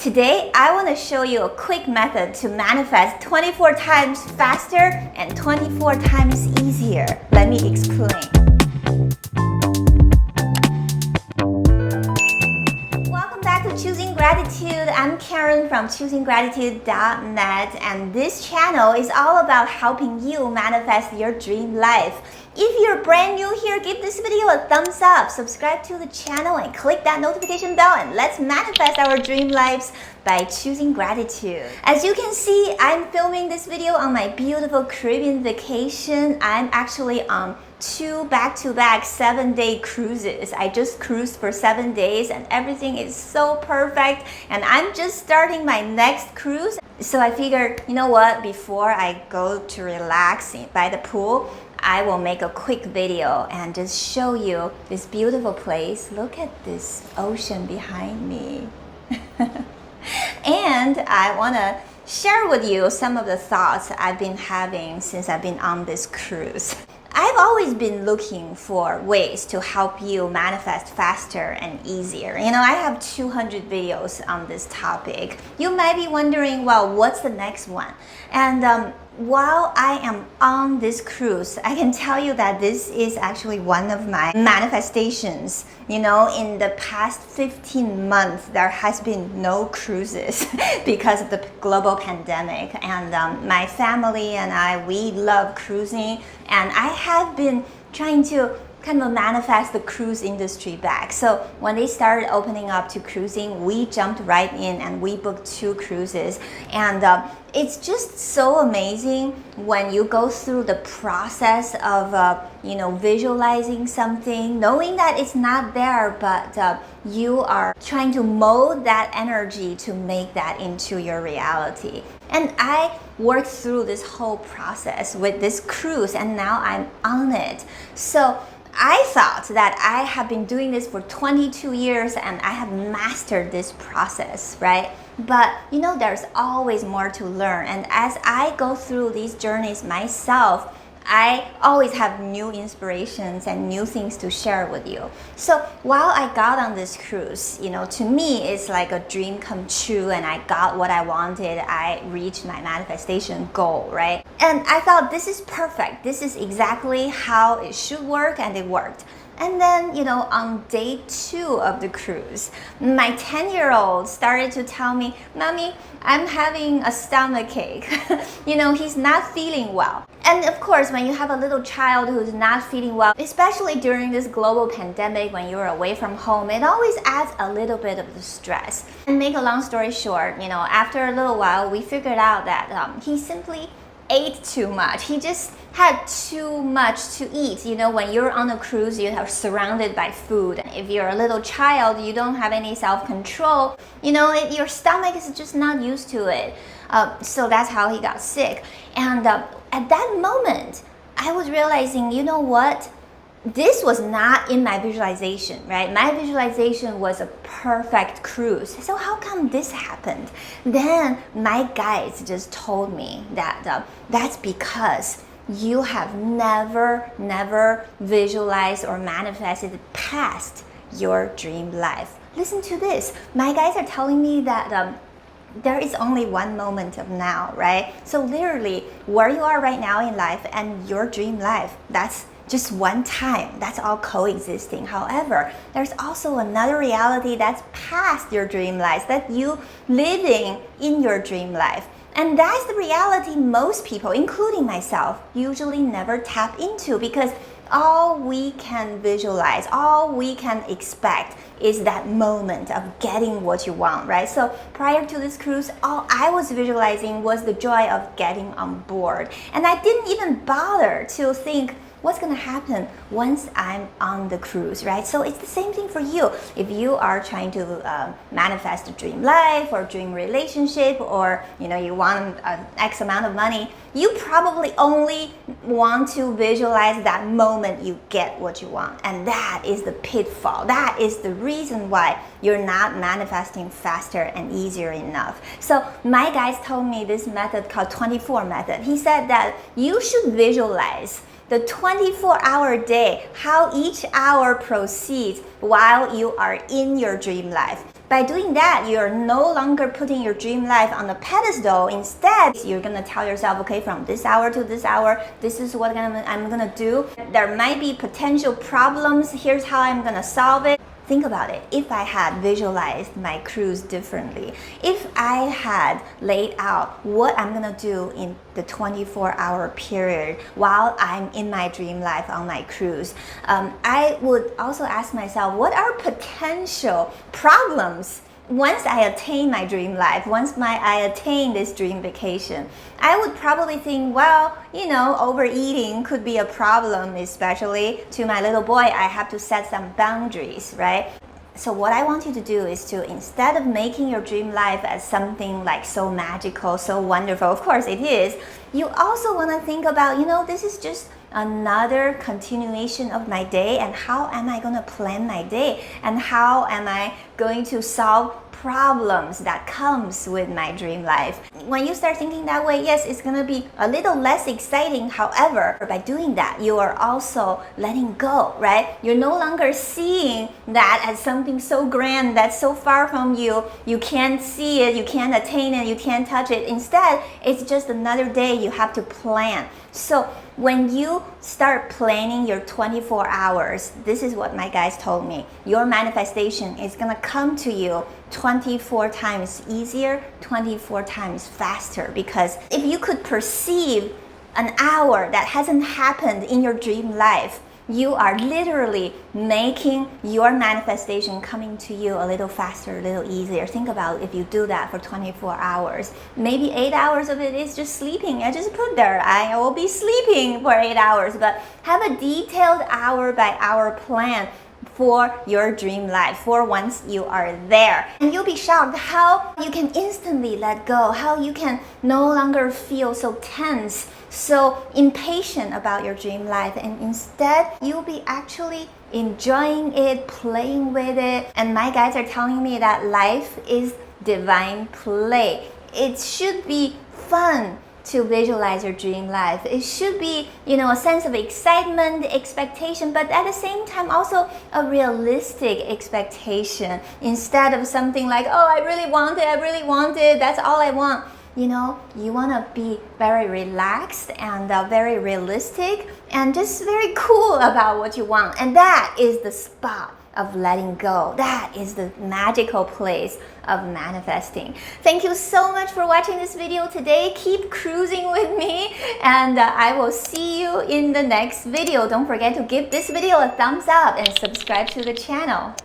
Today, I want to show you a quick method to manifest 24 times faster and 24 times easier. Let me explain. Welcome back to Choosing Gratitude. I'm Karen from ChoosingGratitude.net, and this channel is all about helping you manifest your dream life. If you're brand new here, give this video a thumbs up, subscribe to the channel, and click that notification bell, and let's manifest our dream lives by choosing gratitude. As you can see, I'm filming this video on my beautiful Caribbean vacation. I'm actually on two back-to-back 7-day cruises. I just cruised for 7 days and everything is so perfect, and I'm just starting my next cruise. So I figured, you know what, before I go to relax by the pool, I will make a quick video and just show you this beautiful place. Look at this ocean behind me. And I want to share with you some of the thoughts I've been having since I've been on this cruise. I've always been looking for ways to help you manifest faster and easier. You know, I have 200 videos on this topic. You might be wondering, well, what's the next one? And while I am on this cruise, I can tell you that this is actually one of my manifestations. You know, in the past 15 months, there has been no cruises because of the global pandemic. And my family and I, we love cruising. And I have been trying to kind of manifest the cruise industry back. So when they started opening up to cruising, we jumped right in and we booked 2 cruises. And it's just so amazing when you go through the process of visualizing something, knowing that it's not there, but you are trying to mold that energy to make that into your reality. And I worked through this whole process with this cruise, and now I'm on it. So I thought that I have been doing this for 22 years and I have mastered this process, right? But you know, there's always more to learn. And as I go through these journeys myself, I always have new inspirations and new things to share with you. So while I got on this cruise, you know, to me, it's like a dream come true, and I got what I wanted. I reached my manifestation goal, right? And I thought, this is perfect. This is exactly how it should work, and it worked. And then, you know, on day 2 of the cruise, my 10-year-old started to tell me, Mommy, I'm having a stomach ache. You know, he's not feeling well. And of course, when you have a little child who's not feeling well, especially during this global pandemic, when you're away from home, it always adds a little bit of the stress. And make a long story short, you know, after a little while, we figured out that he simply ate too much. He just had too much to eat. You know, when you're on a cruise, you are surrounded by food. If you're a little child, you don't have any self-control. You know, your stomach is just not used to it. So that's how he got sick. And at that moment, I was realizing, you know what? This was not in my visualization, right? My visualization was a perfect cruise. So how come this happened? Then my guides just told me that that's because you have never visualized or manifested past your dream life. Listen to this. My guides are telling me that there is only one moment of now, right? So literally, where you are right now in life and your dream life, that's just one time. That's all coexisting. However, there's also another reality that's past your dream life, that you living in your dream life. And that's the reality most people, including myself, usually never tap into, because all we can visualize, all we can expect is that moment of getting what you want, right? So prior to this cruise, all I was visualizing was the joy of getting on board. And I didn't even bother to think, what's going to happen once I'm on the cruise, right? So it's the same thing for you. If you are trying to manifest a dream life or dream relationship, or you know, you want X amount of money, you probably only want to visualize that moment you get what you want. And that is the pitfall. That is the reason why you're not manifesting faster and easier enough. So my guys told me this method called 24 method. He said that you should visualize the 24-hour day, how each hour proceeds while you are in your dream life. By doing that, you're no longer putting your dream life on a pedestal. Instead, you're gonna tell yourself, okay, from this hour to this hour, this is what I'm gonna do. There might be potential problems. Here's how I'm gonna solve it. Think about it. If I had visualized my cruise differently, if I had laid out what I'm gonna do in the 24-hour period while I'm in my dream life on my cruise, I would also ask myself, what are potential problems once I attain my dream life, once I attain this dream vacation? I would probably think, well, overeating could be a problem, especially to my little boy. I have to set some boundaries, right? So what I want you to do is to, instead of making your dream life as something like so magical, so wonderful, of course it is, you also want to think about, this is just another continuation of my day, and how am I going to plan my day, and how am I going to solve problems that comes with my dream life. When you start thinking that way, yes, it's gonna be a little less exciting. However, by doing that, you are also letting go, right? You're no longer seeing that as something so grand that's so far from you. You can't see it, you can't attain it, you can't touch it. Instead, it's just another day you have to plan. So when you start planning your 24 hours, this is what my guys told me. Your manifestation is gonna come to you 24 times easier, 24 times faster. Because if you could perceive an hour that hasn't happened in your dream life, you are literally making your manifestation coming to you a little faster, a little easier. Think about if you do that for 24 hours. Maybe 8 hours of it is just sleeping. I just put there, I will be sleeping for 8 hours. But have a detailed hour by hour plan for your dream life, for once you are there. And you'll be shocked how you can instantly let go, how you can no longer feel so tense, so impatient about your dream life, and instead you'll be actually enjoying it, playing with it. And my guys are telling me that life is divine play. It should be fun to visualize your dream life. It should be, a sense of excitement, expectation, but at the same time also a realistic expectation, instead of something like, oh, I really want it, that's all I want. You want to be very relaxed and very realistic and just very cool about what you want. And that is the spot of letting go. That is the magical place of manifesting. Thank you so much for watching this video today. Keep cruising with me, and I will see you in the next video. Don't forget to give this video a thumbs up and subscribe to the channel.